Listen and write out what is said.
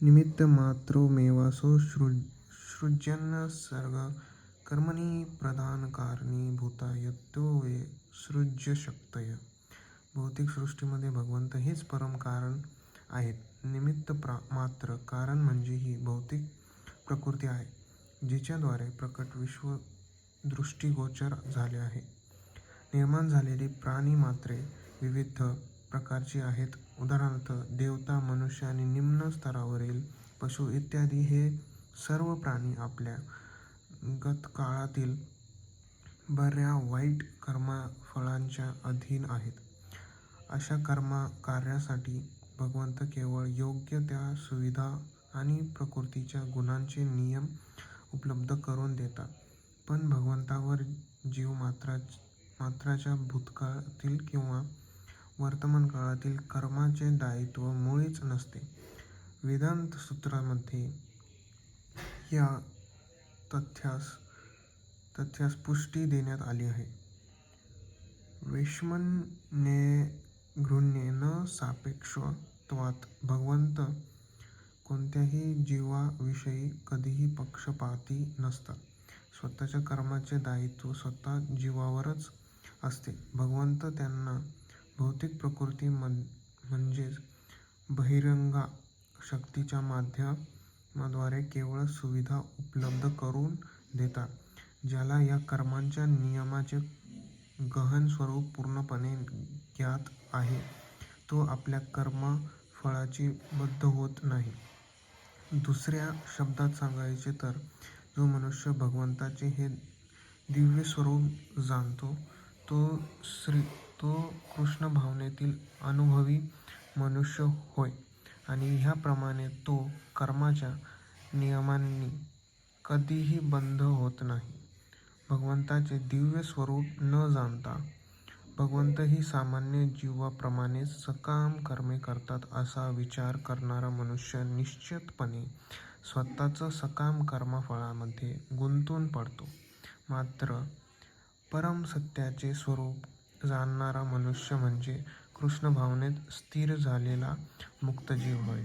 निमित्तमात्रोमेवासौ सृजन् सर्ग कर्मणि प्रधानकारणीभूता यतो वे सृज्य शक्तय. भौतिक सृष्टीमध्ये भगवंत हेच परम कारण आहेत. निमित्त मात्र कारण म्हणजे ही भौतिक प्रकृती आहे, जिच्याद्वारे प्रकट विश्व दृष्टिगोचर झाले आहे. निर्माण झालेली प्राणी मात्रे विविध प्रकारची आहेत. उदाहरणार्थ देवता, मनुष्य आणि निम्न स्तरावरील पशु इत्यादी. हे सर्व प्राणी आपल्या गतकाळातील बऱ्या वाईट कर्मफळांच्या अधीन आहेत. अशा कार्यासाठी भगवंत केवळ योग्य त्या सुविधा आणि प्रकृतीच्या गुणांचे नियम उपलब्ध करून देतात. पण भगवंतावर जीव मात्राच्या भूतकाळातील किंवा वर्तमान काळातील कर्माचे दायित्व मुळीच नसते. वेदांत सूत्रांमध्ये या तथ्यास पुष्टी देण्यात आली आहे. वैषम्येनगृह्ये न सापेक्षत्वात्. भगवंत कोणत्याही जीवाविषयी कधीही पक्षपाती नसतात. स्वतःच्या कर्माचे दायित्व स्वतः जीवावरच असते. भगवंत त्यांना भौतिक प्रकृती म्हणजेच बहिरंगा शक्तीच्या माध्यमाद्वारे केवळ सुविधा उपलब्ध करून देतात. ज्याला या कर्मांच्या नियमाचे गहन स्वरूप पूर्णपणे ज्ञात आहे, तो आपल्या कर्मफळाची बद्ध होत नाही. दुसऱ्या शब्दात सांगायचे तर, जो मनुष्य भगवंताचे हे दिव्य स्वरूप जाणतो, तो कृष्ण भावनेतील अनुभवी मनुष्य होय. आणि ह्याप्रमाणे तो कर्माच्या नियमांनी कधीही बद्ध होत नाही. भगवंताचे दिव्य स्वरूप न जाणता भगवंतही सामान्य जीवाप्रमाणेच सकाम कर्मे करतात असा विचार करणारा मनुष्य निश्चितपणे स्वतःच सकाम कर्मफळामध्ये गुंतून पडतो. मात्र परमसत्याचे स्वरूप जाणणारा मनुष्य म्हणजे कृष्ण भावनेत स्थिर झालेला मुक्तजीव होय.